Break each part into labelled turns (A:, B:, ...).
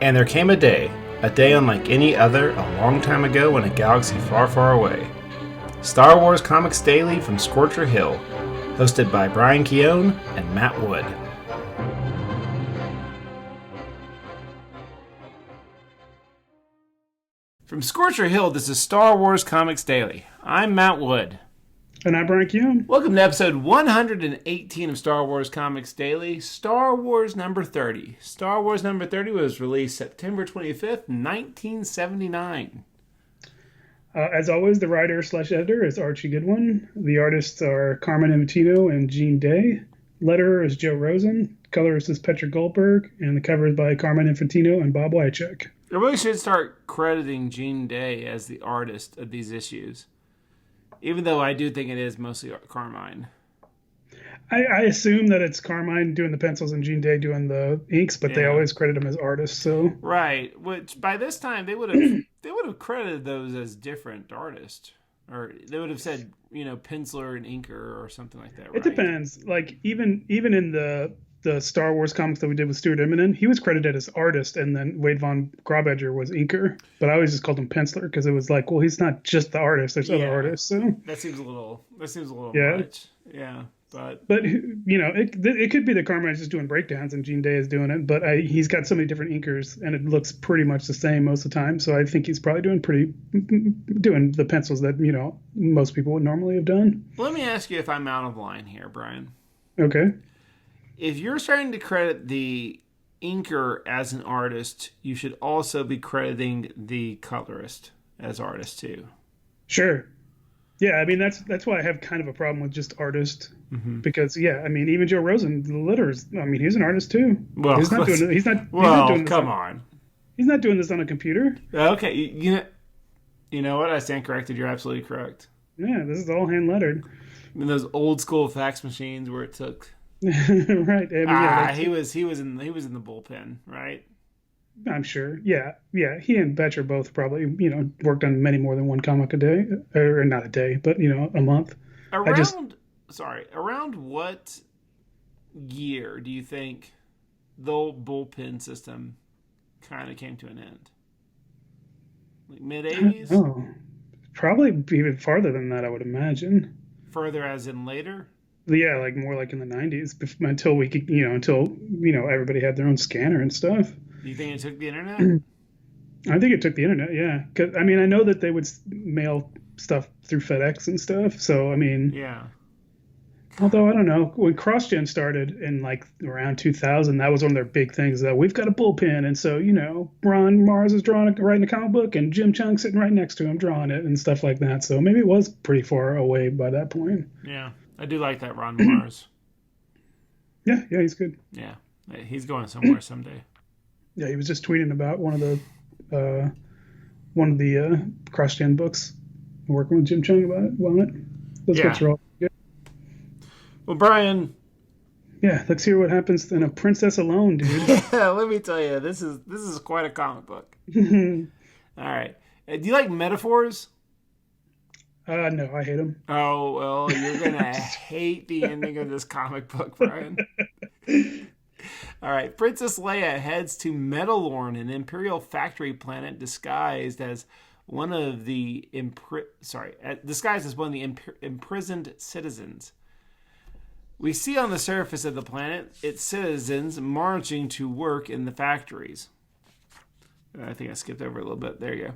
A: And there came a day unlike any other, a long time ago in a galaxy far, far away. Star Wars Comics Daily from Scorcher Hill, hosted by Brian Keown and Matt Wood. From Scorcher Hill, this is Star Wars Comics Daily. I'm Matt Wood.
B: And I'm Brian Keown.
A: Welcome to episode 118 of Star Wars Comics Daily, Star Wars number 30. Star Wars number 30 was released September 25th, 1979.
B: As always, the writer/editor is Archie Goodwin. The artists are Carmine Infantino and Gene Day. Letterer is Joe Rosen. Colorist is Petra Goldberg. And the cover is by Carmine Infantino and Bob Wycheck.
A: I really should start crediting Gene Day as the artist of these issues. Even though I do think it is mostly Carmine.
B: I assume that it's Carmine doing the pencils and Gene Day doing the inks, but they always credit him as artists. So
A: right, which by this time they would have credited those as different artists, or they would have said penciler and inker or something like that. Right?
B: It depends. Like even in the Star Wars comics that we did with Stuart Immonen, he was credited as artist, and then Wade Von Graubedger was inker. But I always just called him penciler because it was like, well, he's not just the artist. There's other artists. So
A: that seems a little much. Yeah. But
B: it could be that Carmine is just doing breakdowns and Gene Day is doing it. But he's got so many different inkers, and it looks pretty much the same most of the time. So I think he's probably doing the pencils that most people would normally have done.
A: Let me ask you if I'm out of line here, Brian.
B: Okay.
A: If you're starting to credit the inker as an artist, you should also be crediting the colorist as artist too. Sure.
B: Yeah, I mean that's why I have kind of a problem with just artist, because even Joe Rosen, the letters, he's an artist too.
A: Well,
B: he's not doing this.
A: Come on.
B: He's not doing this on a computer.
A: Okay, you know what? I stand corrected. You're absolutely correct.
B: Yeah, this is all hand lettered.
A: In those old school fax machines where it took.
B: Right.
A: He was in the bullpen, right?
B: I'm sure. Yeah. He and Betcher both probably worked on many more than one comic a day, or not a day, but a month.
A: Around what year do you think the old bullpen system kind of came to an end? Like mid-80s?
B: Oh, probably even farther than that, I would imagine.
A: Further as in later?
B: Yeah, like more like in the 90s, until we could, until everybody had their own scanner and stuff.
A: Do you think it took the internet?
B: I think it took the internet, yeah. 'Cause, I know that they would mail stuff through FedEx and stuff. So,
A: yeah.
B: Although, I don't know, when CrossGen started in like around 2000, that was one of their big things, that we've got a bullpen. And so, Ron Mars is writing a comic book and Jim Chung sitting right next to him drawing it and stuff like that. So maybe it was pretty far away by that point.
A: Yeah. I do like that Ron Mars.
B: Yeah, he's good.
A: Yeah, he's going somewhere someday.
B: Yeah, he was just tweeting about one of the CrossGen books. I'm working with Jim Chung about it. Those books are all good.
A: Well, Brian.
B: Yeah, let's hear what happens in A Princess Alone, dude.
A: Let me tell you, this is quite a comic book. All right, do you like metaphors?
B: No, I hate them.
A: Oh, well, you're going to hate the ending of this comic book, Brian. All right. Princess Leia heads to Mandalore, an Imperial factory planet disguised as one of the imprisoned citizens. We see on the surface of the planet its citizens marching to work in the factories. I think I skipped over a little bit. There you go.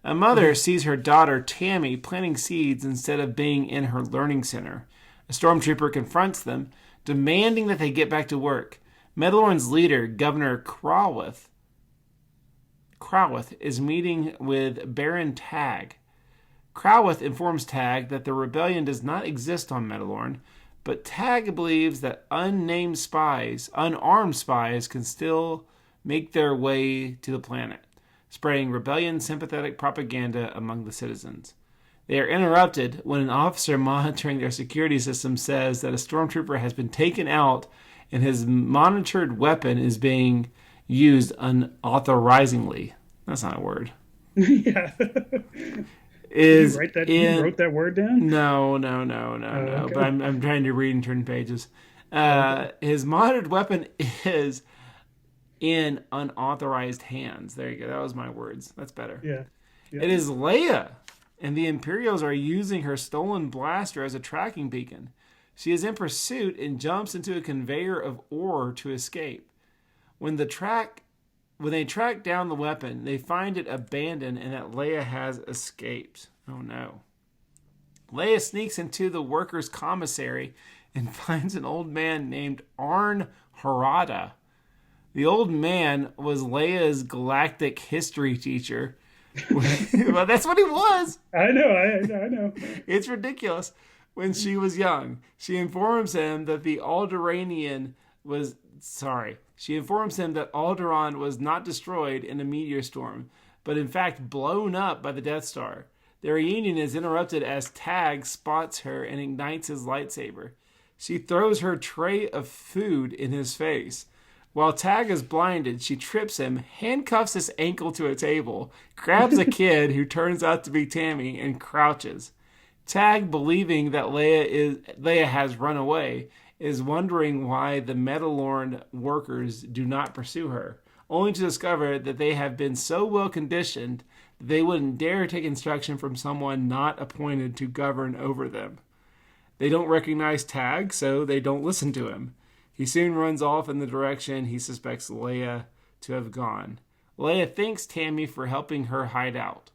A: A mother sees her daughter, Tammy, planting seeds instead of being in her learning center. A stormtrooper confronts them, demanding that they get back to work. Mandalore's leader, Governor Crowith, is meeting with Baron Tag. Crowith informs Tag that the rebellion does not exist on Mandalore, but Tag believes that unarmed spies, can still make their way to the planet, spreading rebellion-sympathetic propaganda among the citizens. They are interrupted when an officer monitoring their security system says that a stormtrooper has been taken out and his monitored weapon is being used unauthorizingly. That's not a word.
B: Yeah. You wrote that word down?
A: No. Okay. But I'm trying to read and turn pages. His monitored weapon is in unauthorized hands. There you go. That was my words. That's better.
B: Yeah.
A: It is Leia, and the Imperials are using her stolen blaster as a tracking beacon. She is in pursuit and jumps into a conveyor of ore to escape. When they track down the weapon, they find it abandoned and that Leia has escaped. Oh no. Leia sneaks into the workers' commissary and finds an old man named Arn Harada. The old man was Leia's galactic history teacher. Well, that's what he was.
B: I know.
A: It's ridiculous. When she was young, she informs him that Alderaan was not destroyed in a meteor storm, but in fact blown up by the Death Star. Their reunion is interrupted as Tag spots her and ignites his lightsaber. She throws her tray of food in his face. While Tag is blinded, she trips him, handcuffs his ankle to a table, grabs a kid who turns out to be Tammy, and crouches. Tag, believing that Leia has run away, is wondering why the Mandalorian workers do not pursue her, only to discover that they have been so well conditioned that they wouldn't dare take instruction from someone not appointed to govern over them. They don't recognize Tag, so they don't listen to him. He soon runs off in the direction he suspects Leia to have gone. Leia thanks Tammy for helping her hide out,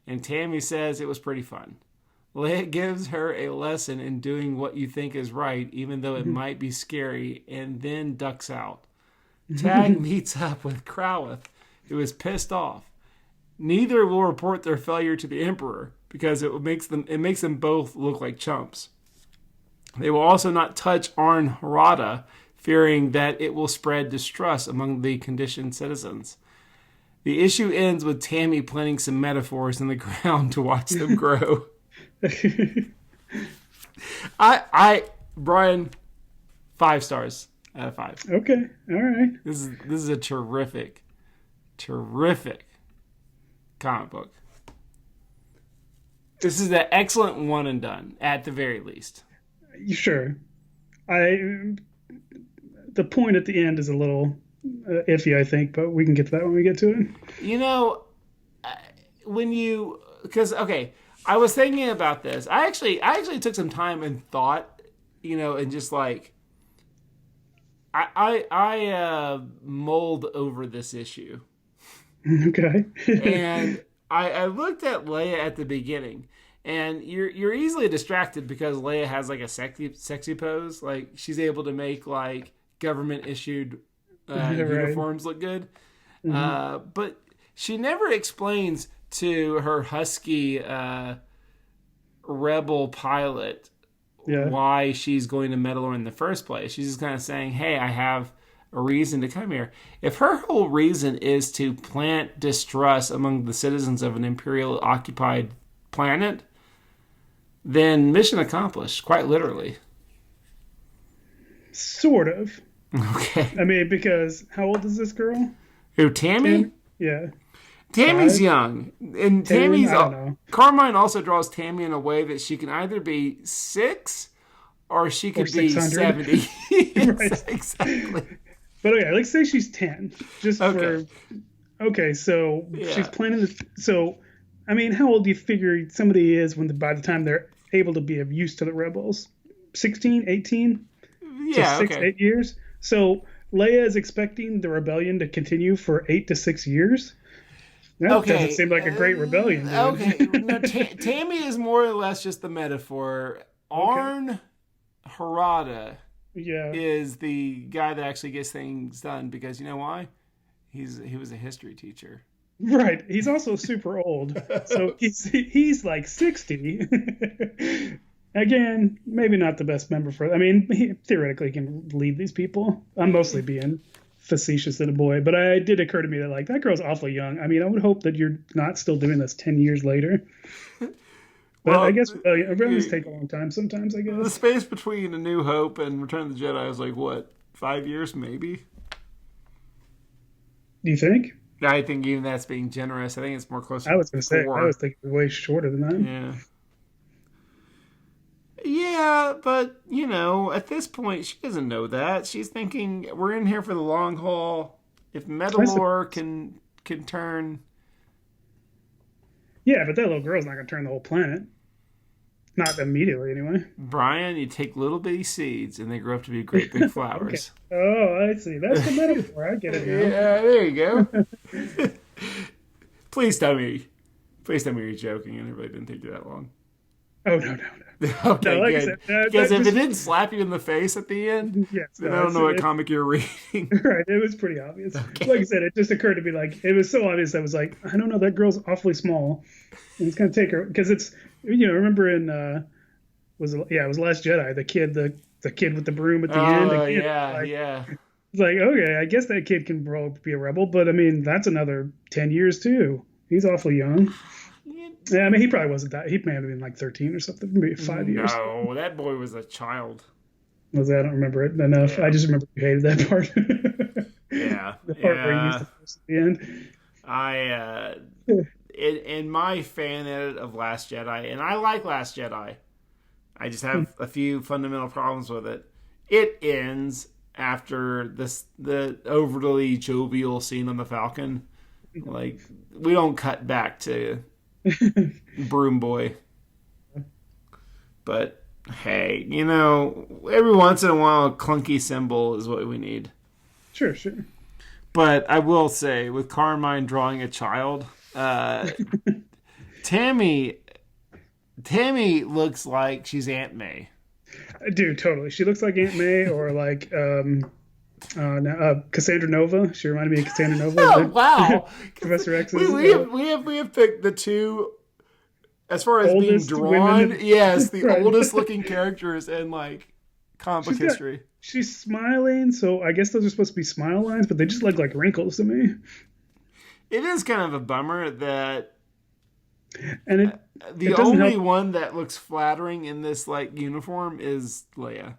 A: and Tammy says it was pretty fun. Leia gives her a lesson in doing what you think is right, even though it might be scary, and then ducks out. Tag meets up with Croweth, who is pissed off. Neither will report their failure to the Emperor, because it makes them both look like chumps. They will also not touch Arn Harada, fearing that it will spread distrust among the conditioned citizens. The issue ends with Tammy planting some metaphors in the ground to watch them grow. Brian, 5 stars out of 5.
B: Okay, all right.
A: This is a terrific comic book. This is an excellent one and done, at the very least.
B: Sure. The point at the end is a little iffy, I think, but we can get to that when we get to it.
A: You know, I was thinking about this. I actually took some time and thought, and just like I mulled over this issue.
B: Okay.
A: And I looked at Leia at the beginning, and you're easily distracted because Leia has like a sexy pose. Like she's able to make like government issued uniforms look good. Mm-hmm. But she never explains to her husky rebel pilot why she's going to Mandalore in the first place. She's just kind of saying, hey, I have a reason to come here. If her whole reason is to plant distrust among the citizens of an Imperial occupied planet, then mission accomplished, quite literally.
B: Sort of.
A: Okay.
B: I mean, because how old is this girl?
A: Who, Tammy?
B: Yeah.
A: Tammy's young. And Tammy's...
B: I don't know.
A: Carmine also draws Tammy in a way that she can either be 6 or she could be 70. Yes,
B: right.
A: Exactly.
B: But okay, let's say she's 10. Just for... Okay, so she's planning this... So, I mean, how old do you figure somebody is by the time they're able to be of use to the rebels? 16, 18?
A: Yeah,
B: so 8 years? So Leia is expecting the rebellion to continue for 8 to 6 years? That doesn't seem like a great rebellion, dude.
A: Okay. No, Tammy is more or less just the metaphor. Arn Harada is the guy that actually gets things done because you know why? He was a history teacher.
B: Right. He's also super old. So he's like 60. Again, maybe not the best member for... I mean, he theoretically can lead these people. I'm mostly being facetious to the boy, but it did occur to me that, like, that girl's awfully young. I mean, I would hope that you're not still doing this 10 years later. But well, I guess rebellions take a long time sometimes, I guess.
A: The space between A New Hope and Return of the Jedi is like, what, 5 years maybe?
B: Do you think?
A: I think even that's being generous. I think it's more closer to 4.
B: I was going to say, I was thinking way shorter than that.
A: Yeah. Yeah, but, at this point, she doesn't know that. She's thinking, we're in here for the long haul, If Metalore can turn.
B: Yeah, but that little girl's not going to turn the whole planet. Not immediately, anyway.
A: Brian, you take little bitty seeds and they grow up to be great big
B: Okay.
A: flowers.
B: Oh, I see. That's the metaphor. I get it now.
A: Yeah, there you go. Please tell me you're joking and it really didn't take you that long.
B: Oh, no.
A: Okay,
B: No, like I
A: good.
B: said,
A: Because if it didn't slap you in the face at the end,
B: yes,
A: then
B: no,
A: I don't know what comic you're reading.
B: Right, it was pretty obvious.
A: Okay.
B: Like I said, it just occurred to me, like, it was so obvious. I was like, I don't know, that girl's awfully small. And it's going to take her, because it's, remember in, it was Last Jedi, the kid with the broom at the end.
A: Oh,
B: Kid,
A: yeah.
B: It's like, okay, I guess that kid can be a rebel, but I mean, that's another 10 years too. He's awfully young. Yeah, I mean, he probably wasn't that. He may have been like 13 or something, maybe 5 years.
A: No, that boy was a child.
B: I don't remember it enough. Yeah. I just remember you hated that part.
A: Yeah.
B: The part where he used the force at the end.
A: In my fan edit of Last Jedi, and I like Last Jedi, I just have a few fundamental problems with it. It ends after the overly jovial scene on the Falcon. Like, we don't cut back to Broom Boy. But hey, every once in a while a clunky symbol is what we need.
B: Sure.
A: But I will say, with Carmine drawing a child, Tammy looks like she's Aunt May.
B: Dude, totally. She looks like Aunt May or like Cassandra Nova. She reminded me of Cassandra Nova.
A: Oh, wow.
B: Professor X's.
A: We have picked the two, as far as being drawn, women. Yes, the right. Oldest looking characters in like comic book history.
B: She's smiling, so I guess those are supposed to be smile lines, but they just look like wrinkles to me.
A: It is kind of a bummer that
B: and
A: the only one that looks flattering in this like uniform is Leia.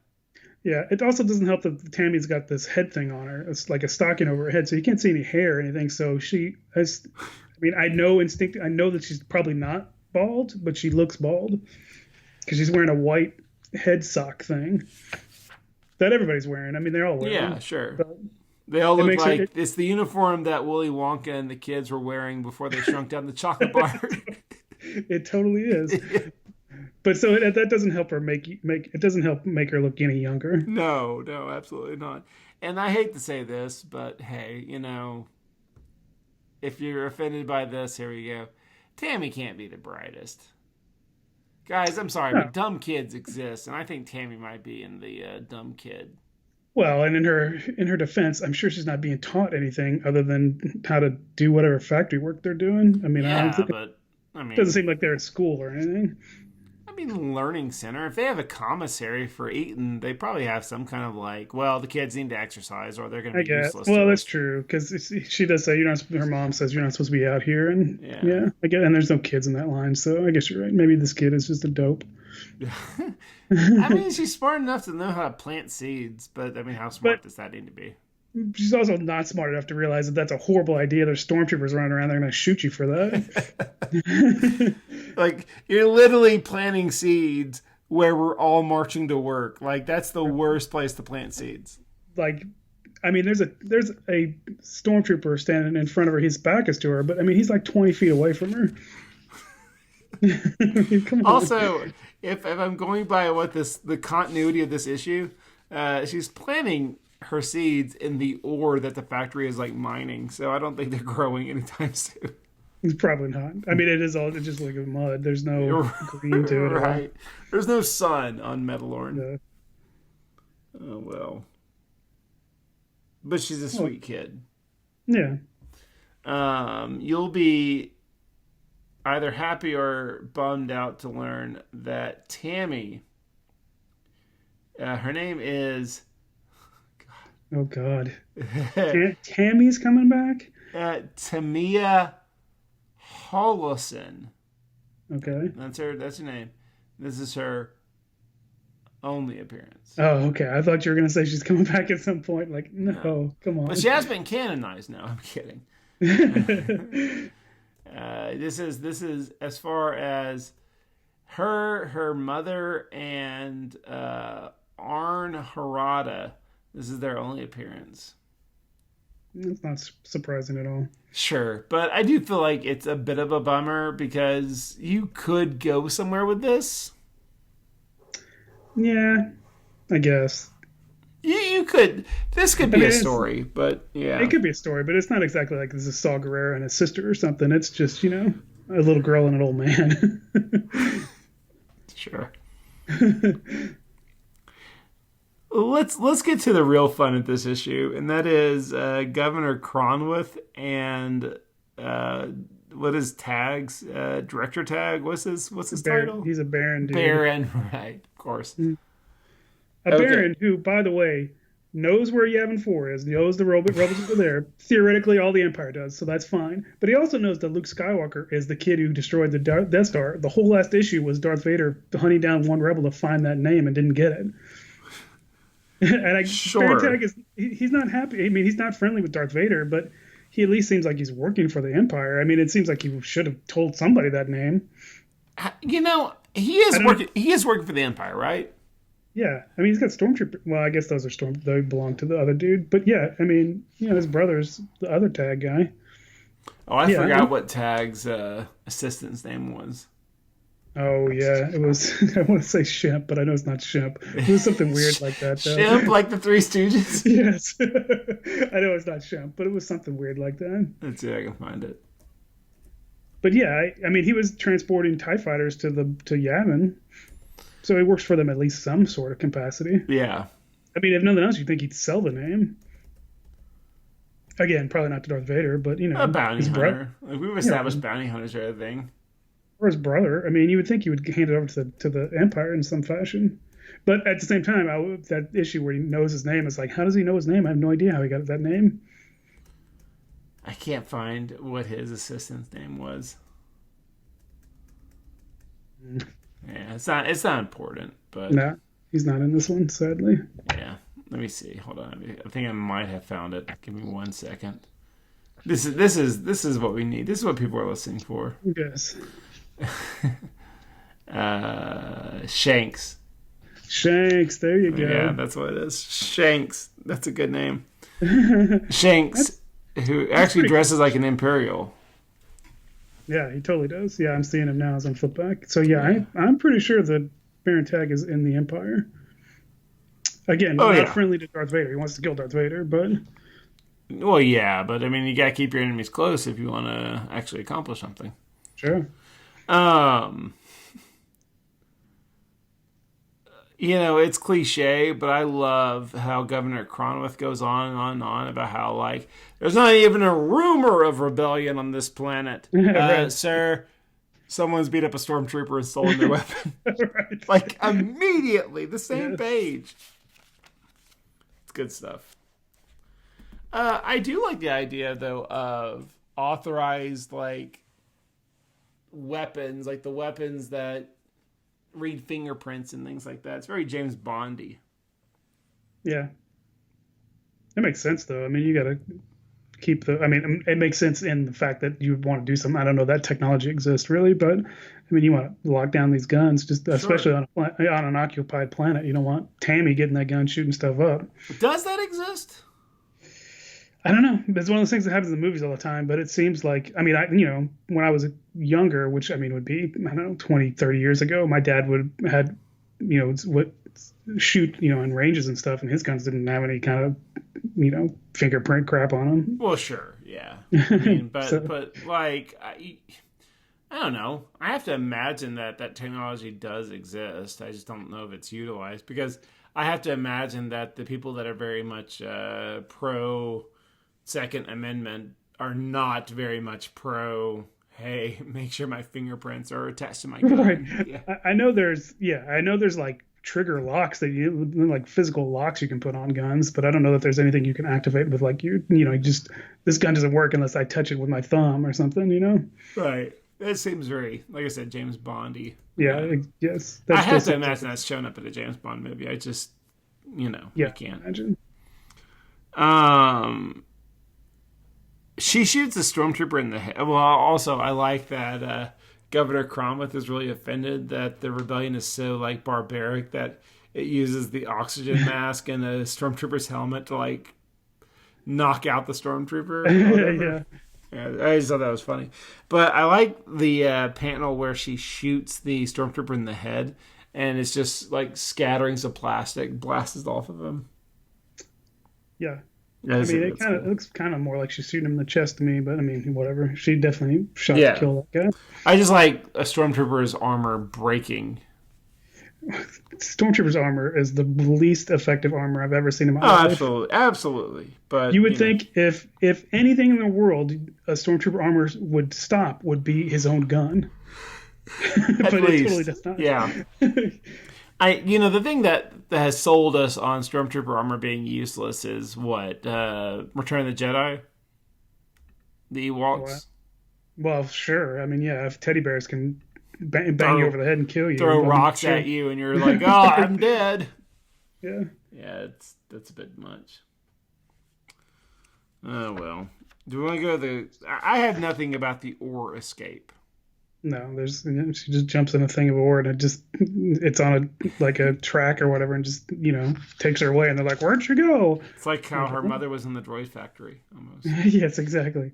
B: Yeah, it also doesn't help that Tammy's got this head thing on her. It's like a stocking over her head, so you can't see any hair or anything. So I know that she's probably not bald, but she looks bald because she's wearing a white head sock thing that everybody's wearing. I mean, they're all wearing.
A: Yeah, sure. But they all look like it's the uniform that Willy Wonka and the kids were wearing before they shrunk down the chocolate bar.
B: It totally is. But so that doesn't help her it doesn't help make her look any younger.
A: No, absolutely not. And I hate to say this, but hey, if you're offended by this, here we go. Tammy can't be the brightest. Guys, I'm sorry, but dumb kids exist, and I think Tammy might be in the dumb kid.
B: Well, and in her defense, I'm sure she's not being taught anything other than how to do whatever factory work they're doing. I mean, it doesn't seem like they're at school or anything.
A: Learning center. If they have a commissary for eating, they probably have some kind of the kids need to exercise or they're going to be useless.
B: Well, that's true because she does say her mom says you're not supposed to be out here, and I get, and there's no kids in that line, so I guess you're right. Maybe this kid is just a dope.
A: She's smart enough to know how to plant seeds, but how smart does that need to be?
B: She's also not smart enough to realize that that's a horrible idea. There's stormtroopers running around. They're going to shoot you for that.
A: Like, you're literally planting seeds where we're all marching to work. Like, that's the worst place to plant seeds.
B: Like, there's a stormtrooper standing in front of her. His back is to her, but he's like 20 feet away from her. Come on.
A: Also, if I'm going by the continuity of this issue, she's planting her seeds in the ore that the factory is mining, so I don't think they're growing anytime soon.
B: It's probably not. It's just like mud. There's no green to it.
A: Right. There's no sun on Metalorn.
B: Yeah.
A: Oh well. But she's a sweet kid.
B: Yeah.
A: You'll be either happy or bummed out to learn that Tammy, her name is
B: Oh God. Tammy's coming back?
A: Tamia Hollison.
B: Okay.
A: That's her name. This is her only appearance.
B: Oh, okay. I thought you were going to say she's coming back at some point. Like, no, come on.
A: But she has been canonized now. I'm kidding. This is as far as her mother and Arn Harada. This is their only appearance.
B: It's not surprising at all.
A: Sure, but I do feel like it's a bit of a bummer because you could go somewhere with this.
B: Yeah, I guess.
A: You could. This could
B: I
A: be
B: mean,
A: a story, but
B: it
A: yeah.
B: could be a story, but it's not exactly like this is Saw Gerrera and his sister or something. It's just, a little girl and an old man.
A: Sure. Let's get to the real fun at this issue, and that is Governor Cronwith and what is Tag's Director Tag? What's his title?
B: He's a baron dude.
A: Baron, right? Of course.
B: A baron who, by the way, knows where Yavin 4 is, knows the rebels are there. Theoretically, all the Empire does, so that's fine. But he also knows that Luke Skywalker is the kid who destroyed the Death Star. The whole last issue was Darth Vader hunting down one rebel to find that name and didn't get it. And
A: Sure.
B: Baron Tag he's not happy. I mean, he's not friendly with Darth Vader, but he at least seems like he's working for the Empire. I mean, it seems like he should have told somebody that name.
A: He is working. He is working for the Empire, right?
B: Yeah, I mean, he's got Stormtrooper. Well, I guess those are they belong to the other dude. But yeah, I mean, his brother's the other Tag guy.
A: Oh, I forgot what Tag's assistant's name was.
B: Oh yeah, it was. I want to say Shemp, but I know it's not Shemp. It was something weird like that, though.
A: Shemp, like the Three Stooges.
B: Yes, I know it's not Shemp, but it was something weird like that.
A: Let's see if I can find it.
B: But yeah, I mean, he was transporting TIE fighters to Yavin, so he works for them at least some sort of capacity.
A: Yeah.
B: I mean, if nothing else, you'd think he'd sell the name. Again, probably not to Darth Vader, but
A: a bounty hunter. Like we've established bounty hunters are a thing.
B: Or his brother. I mean, you would think he would hand it over to the Empire in some fashion. But at the same time, that issue where he knows his name is like, how does he know his name? I have no idea how he got that name.
A: I can't find what his assistant's name was. Yeah, it's not important, but
B: no, he's not in this one, sadly.
A: Yeah, let me see. Hold on, I think I might have found it. Give me 1 second. This is what we need. This is what people are listening for.
B: Yes.
A: Shanks.
B: Shanks, there you go.
A: Yeah, that's what it is. Shanks. That's a good name. Shanks, who actually dresses like an Imperial.
B: Yeah, he totally does. Yeah, I'm seeing him now as I'm flip back. So yeah, I'm pretty sure that Baron Tag is in the Empire. Again, not friendly to Darth Vader. He wants to kill Darth Vader, but...
A: Well, yeah, but I mean, you gotta keep your enemies close if you want to actually accomplish something.
B: Sure.
A: It's cliche, but I love how Governor Cronwith goes on and on about how, like, there's not even a rumor of rebellion on this planet. Right. Sir, someone's beat up a stormtrooper and stolen their weapon. Right. Like, immediately, the same page. It's good stuff. I do like the idea, though, of authorized, like, weapons, like the weapons that read fingerprints and things like that. It's very James Bondy.
B: Yeah. That makes sense, though. I mean, you got to keep it makes sense in the fact that you want to do something. I don't know that technology exists, really, but, I mean, you want to lock down these guns, just especially on an occupied planet. You don't want Tammy getting that gun shooting stuff up.
A: Does that exist?
B: I don't know. It's one of those things that happens in movies all the time, but it seems like, I mean, when I was younger, which I mean would be, I don't know, 20, 30 years ago, my dad had shoot, in ranges and stuff, and his guns didn't have any kind of, fingerprint crap on them.
A: Well, sure. Yeah. I mean, but like, I don't know. I have to imagine that technology does exist. I just don't know if it's utilized, because I have to imagine that the people that are very much pro Second Amendment are not very much pro, hey, make sure my fingerprints are attached to my gun.
B: Right.
A: Yeah.
B: I know there's like trigger locks that like physical locks you can put on guns, but I don't know that there's anything you can activate with like just this gun doesn't work unless I touch it with my thumb or something,
A: Right. That seems very, like I said, James Bondy.
B: Yeah. Yes.
A: I have to imagine that's shown up in a James Bond movie. I just, I can't
B: imagine.
A: She shoots a stormtrooper in the head. Well, also, I like that Governor Cronwith is really offended that the rebellion is so, like, barbaric that it uses the oxygen mask and a stormtrooper's helmet to, like, knock out the stormtrooper. Or whatever. Yeah, I just thought that was funny. But I like the panel where she shoots the stormtrooper in the head, and it's just like scatterings of plastic blasts off of him.
B: Yeah.
A: Yeah,
B: I mean, it kind of looks kind of more like she's shooting him in the chest to me, but I mean, whatever. She definitely shot to kill that guy.
A: I just like a stormtrooper's armor breaking.
B: Stormtrooper's armor is the least effective armor I've ever seen in my life.
A: Absolutely. But
B: you would think if anything in the world a stormtrooper armor would stop would be his own gun, but it totally does not.
A: Yeah. The thing that has sold us on stormtrooper armor being useless is what Return of the Jedi, the Ewoks.
B: Well, sure. I mean, yeah, if teddy bears can bang you over the head and kill you,
A: throw rocks at you, and you're like, "Oh, I'm dead."
B: Yeah.
A: Yeah, that's a bit much. Oh well. Do we want to go to the? I have nothing about the ore escape.
B: No, she just jumps in a thing of ore and it's on a track or whatever and just takes her away and they're like, "Where'd she go?"
A: It's like how her mother was in the droid factory almost.
B: Yes, exactly.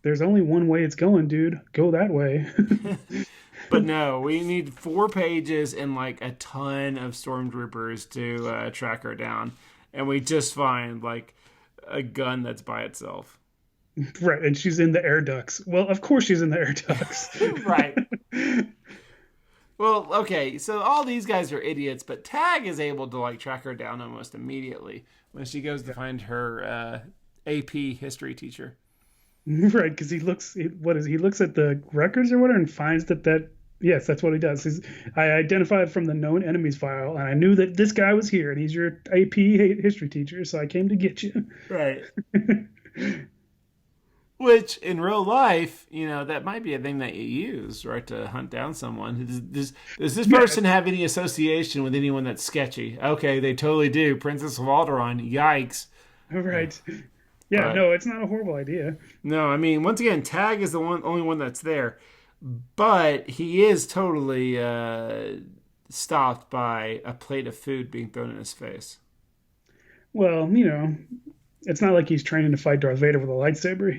B: There's only one way it's going, dude. Go that way.
A: But no, we need 4 pages and like a ton of stormtroopers to track her down, and we just find like a gun that's by itself.
B: Right, and she's in the air ducts. Well, of course she's in the air ducts.
A: Right. Well, okay, so all these guys are idiots, but Tag is able to like track her down almost immediately when she goes to find her AP history teacher.
B: Right, because he looks at the records or whatever and finds that yes, that's what he does. I identified from the known enemies file, and I knew that this guy was here, and he's your AP history teacher, so I came to get you.
A: Right. Which, in real life, that might be a thing that you use, right, to hunt down someone. Does this person have any association with anyone that's sketchy? Okay, they totally do. Princess of Alderaan, yikes.
B: Right. Yeah, no, it's not a horrible idea.
A: No, I mean, once again, Tag is the only one that's there. But he is totally stopped by a plate of food being thrown in his face.
B: Well, it's not like he's training to fight Darth Vader with a lightsaber.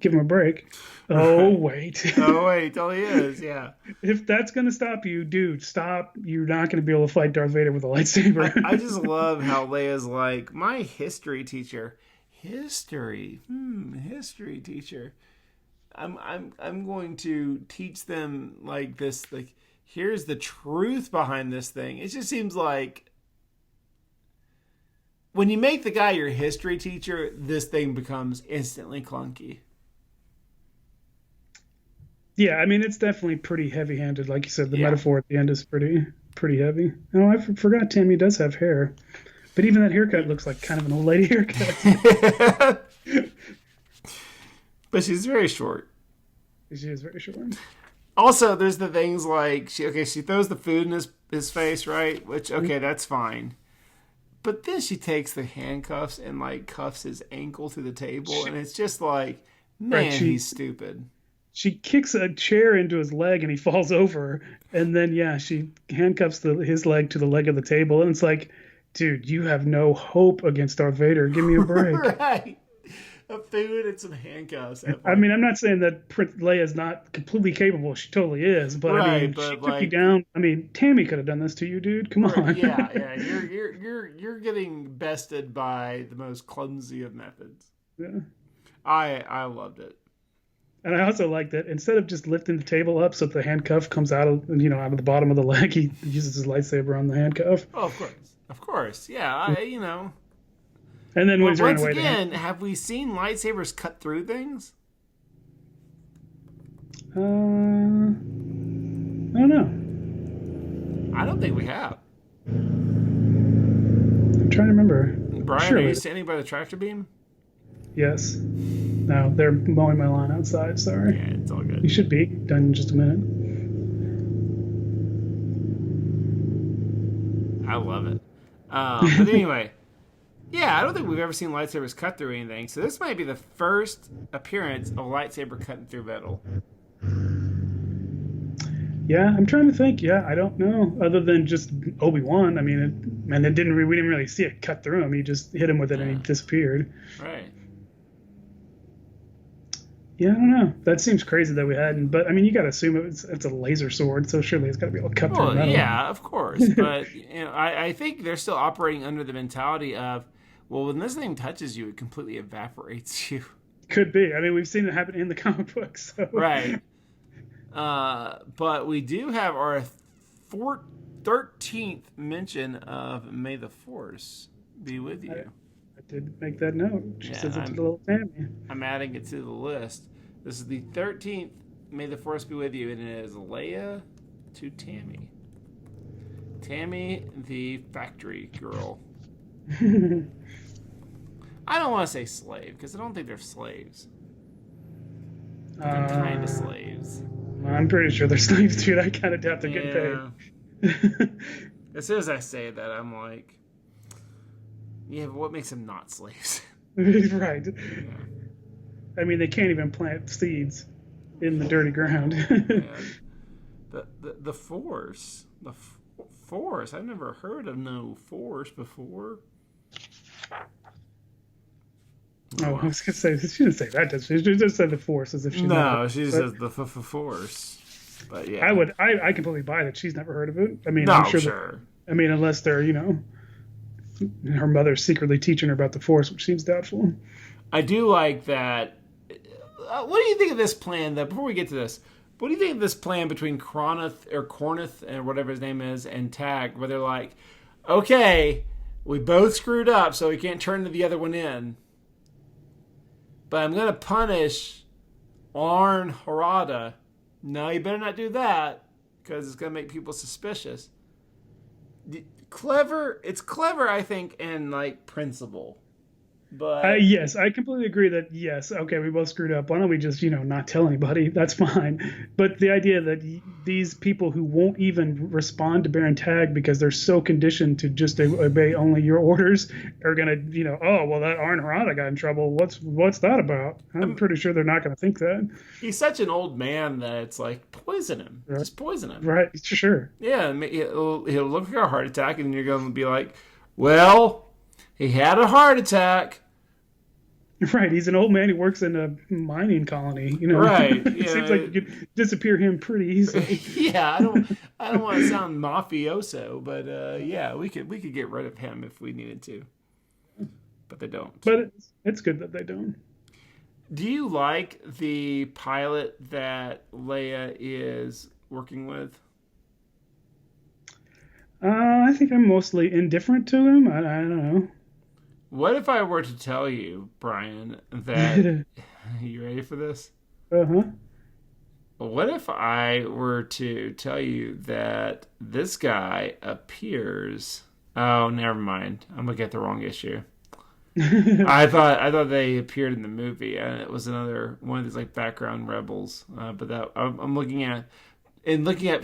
B: Give him a break. Oh, wait.
A: Oh, he is, yeah.
B: If that's going to stop you, dude, stop. You're not going to be able to fight Darth Vader with a lightsaber.
A: I just love how Leia's like, my history teacher. History teacher. I'm going to teach them like this, like, here's the truth behind this thing. It just seems like when you make the guy your history teacher, this thing becomes instantly clunky.
B: Yeah, I mean, it's definitely pretty heavy-handed. Like you said, the metaphor at the end is pretty heavy. Oh, I forgot Tammy does have hair. But even that haircut looks like kind of an old lady haircut.
A: But she's very short.
B: She is very short.
A: Also, there's the things like she throws the food in his face, right? Which that's fine. But then she takes the handcuffs and like cuffs his ankle to the table, and it's just like, man, he's stupid.
B: She kicks a chair into his leg and he falls over, and then she handcuffs his leg to the leg of the table, and it's like, dude, you have no hope against Darth Vader. Give me a break.
A: Right. A food and some handcuffs.
B: I mean, I'm not saying that Leia is not completely capable. She totally is. But I mean, she took you down. I mean, Tammy could have done this to you, dude. Come on.
A: Yeah. You're getting bested by the most clumsy of methods.
B: Yeah.
A: I loved it.
B: And I also like that instead of just lifting the table up so that the handcuff comes out of the bottom of the leg, he uses his lightsaber on the handcuff.
A: Oh, of course. Yeah,
B: And then when he's running away,
A: once again, have we seen lightsabers cut through things?
B: I don't know.
A: I don't think we have.
B: I'm trying to remember.
A: Brian, are you standing by the tractor beam?
B: Yes. No, they're mowing my lawn outside. Sorry.
A: Yeah, it's all good.
B: You should be done in just a minute.
A: I love it. But anyway, I don't think we've ever seen lightsabers cut through anything. So this might be the first appearance of a lightsaber cutting through metal.
B: Yeah, I'm trying to think. Yeah, I don't know. Other than just Obi-Wan, I mean, and then we didn't really see it cut through him. He just hit him with it and he
A: Yeah,
B: disappeared.
A: right.
B: Yeah, I don't know. That seems crazy that we hadn't. But I mean, you got to assume it's a laser sword, so surely it's got to be able to cut through
A: Well,
B: metal.
A: yeah, of course, but I think they're still operating under the mentality of, well, when this thing touches you, it completely evaporates you.
B: Could be. I mean, we've seen it happen in the comic books. So.
A: Right. But we do have our 13th mention of May the Force be with you.
B: I did make that note. She says it to the little Tammy.
A: I'm adding it to the list. This is the 13th May the Force be with you, and it is Leia to Tammy. Tammy, the factory girl. I don't want to say slave, because I don't think they're slaves. They're kind of slaves.
B: I'm pretty sure they're slaves, dude. I kind of doubt they're getting paid.
A: As soon as I say that, I'm like, yeah, but what makes them not slaves?
B: Right.
A: Yeah.
B: I mean, they can't even plant seeds in the dirty ground.
A: The Force. Force. I've never heard of no Force before.
B: Oh, I was gonna say she didn't say that. Does she? She just said the Force as if she.
A: No, she just says the Force. But yeah,
B: I completely buy that she's never heard of it. I mean,
A: no,
B: I'm sure.
A: Sure.
B: I mean, unless they're her mother's secretly teaching her about the Force, which seems doubtful.
A: I do like that. What do you think of this plan? That before we get to this, what do you think of this plan between Cornith and whatever his name is and Tag, where they're like, okay, we both screwed up, so we can't turn the other one in. But I'm going to punish Arn Harada. No, you better not do that, because it's going to make people suspicious. Clever. It's clever, I think, in, like, principle. But
B: yes, I completely agree that, yes, okay, we both screwed up. Why don't we just, not tell anybody? That's fine. But the idea that these people who won't even respond to Baron Tag because they're so conditioned to just obey only your orders are going to, oh, well, that Arn Harada got in trouble. What's that about? I'm pretty sure they're not going to think that.
A: He's such an old man that it's like, poison him.
B: Right.
A: Just poison him.
B: Right, sure.
A: Yeah, he'll look like a heart attack, and you're going to be like, well, he had a heart attack.
B: Right, he's an old man who works in a mining colony.
A: Right.
B: It seems like you could disappear him pretty easily.
A: Yeah, I don't want to sound mafioso, but yeah, we could get rid of him if we needed to, but they don't.
B: But it's good that they don't.
A: Do you like the pilot that Leia is working with?
B: I think I'm mostly indifferent to him. I don't know.
A: What if I were to tell you, Brian, that you ready for this?
B: Uh-huh.
A: What if I were to tell you that this guy appears? Oh, never mind. I'm looking at the wrong issue. I thought they appeared in the movie, and it was another one of these like background rebels. But that I'm looking at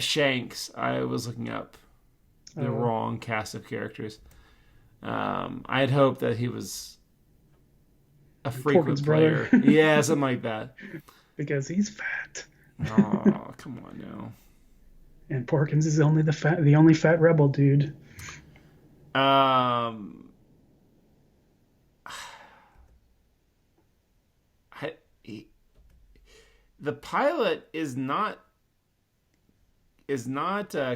A: Shanks. I was looking up the wrong cast of characters. I had hoped that he was a frequent player. Yeah, something like that.
B: Because he's fat.
A: Oh, come on now.
B: And Porkins is the only fat rebel dude.
A: The pilot is not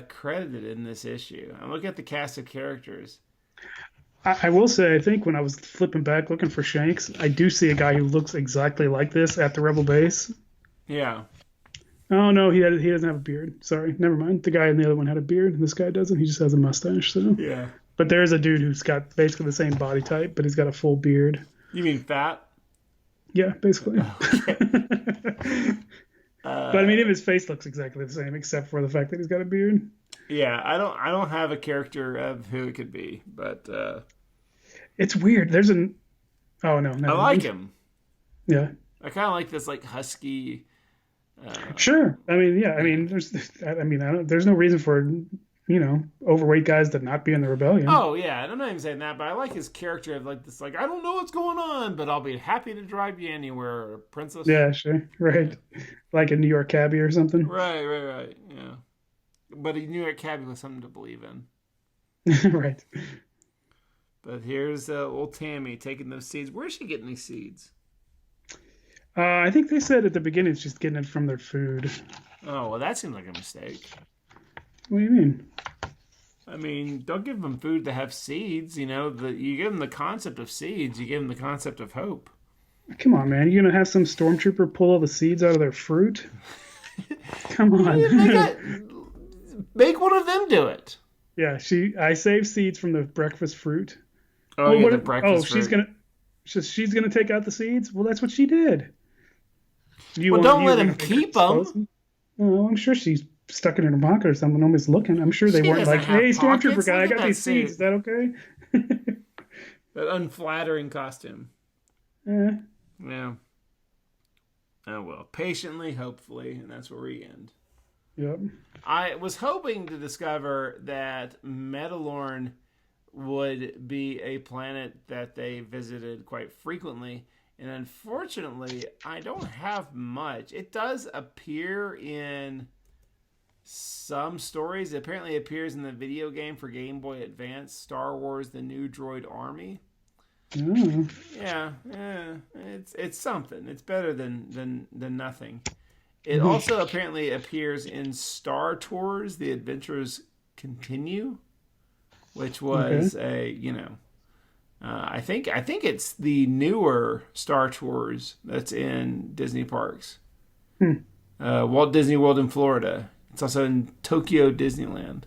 A: credited in this issue. I'm looking at the cast of characters.
B: I will say, I think when I was flipping back looking for Shanks, I do see a guy who looks exactly like this at the Rebel base.
A: Yeah.
B: Oh no, he doesn't have a beard. Sorry, never mind. The guy in the other one had a beard, and this guy doesn't. He just has a mustache. So
A: yeah.
B: But there's a dude who's got basically the same body type, but he's got a full beard.
A: You mean fat?
B: Yeah, basically.
A: Okay.
B: But I mean, his face looks exactly the same, except for the fact that he's got a beard.
A: Yeah, I don't have a character of who it could be, but
B: it's weird. There's an I
A: like him.
B: Yeah,
A: I kind of like this like husky.
B: Sure. I mean, yeah. I mean, there's no reason for overweight guys to not be in the rebellion.
A: Oh yeah, and I'm not even saying that, but I like his character of like this, like I don't know what's going on, but I'll be happy to drive you anywhere, princess.
B: Yeah, sure, right. Like a New York cabbie or something.
A: Right. Yeah. But he knew it cabby was something to believe in.
B: Right.
A: But here's old Tammy taking those seeds. Where's she getting these seeds?
B: I think they said at the beginning it's just getting it from their food.
A: Oh, well, that seems like a mistake.
B: What do you mean?
A: I mean, don't give them food that have seeds. You know, you give them the concept of seeds. You give them the concept of hope.
B: Come on, man. You're going to have some stormtrooper pull all the seeds out of their fruit? Come on.
A: Make one of them do it.
B: Yeah, I saved seeds from the breakfast fruit.
A: Oh, yeah, the breakfast fruit.
B: She's gonna take out the seeds? Well, that's what she did.
A: Don't let him keep them.
B: Oh, I'm sure she's stuck it in her pocket or something. Nobody's looking. I'm sure they weren't like, hey, Stormtrooper guy, I got these seeds. Is that okay?
A: That unflattering costume.
B: Yeah.
A: Oh, well. Patiently, hopefully, and that's where we end.
B: Yep.
A: I was hoping to discover that Mandalore would be a planet that they visited quite frequently, and unfortunately, I don't have much. It does appear in some stories. It apparently appears in the video game for Game Boy Advance, Star Wars: The New Droid Army.
B: Oh.
A: Yeah, it's something. It's better than nothing. It also apparently appears in Star Tours: The Adventures Continue, which was I think it's the newer Star Tours that's in Disney parks. Walt Disney World in Florida. It's also in Tokyo Disneyland.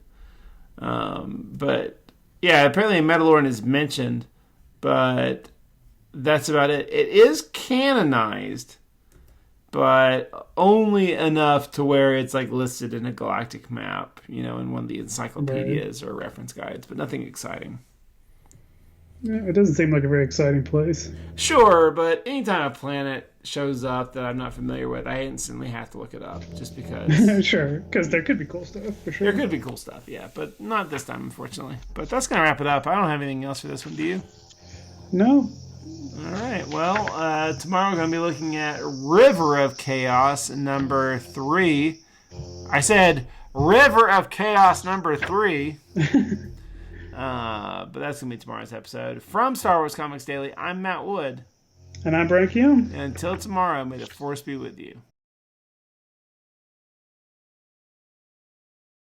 A: But yeah, apparently Mandalorian is mentioned, but that's about it. It is canonized, but only enough to where it's like listed in a galactic map, in one of the encyclopedias or reference guides, but nothing exciting.
B: Yeah, it doesn't seem like a very exciting place.
A: Sure, but anytime a planet shows up that I'm not familiar with, I instantly have to look it up, just because.
B: Sure, because there could be cool stuff, for sure.
A: There could be cool stuff, yeah, but not this time, unfortunately. But that's going to wrap it up. I don't have anything else for this one, do you?
B: No.
A: All right, well, tomorrow we're going to be looking at River of Chaos number 3. I said River of Chaos number 3. But that's going to be tomorrow's episode. From Star Wars Comics Daily, I'm Matt Wood.
B: And I'm Brian Keown.
A: And until tomorrow, may the Force be with you.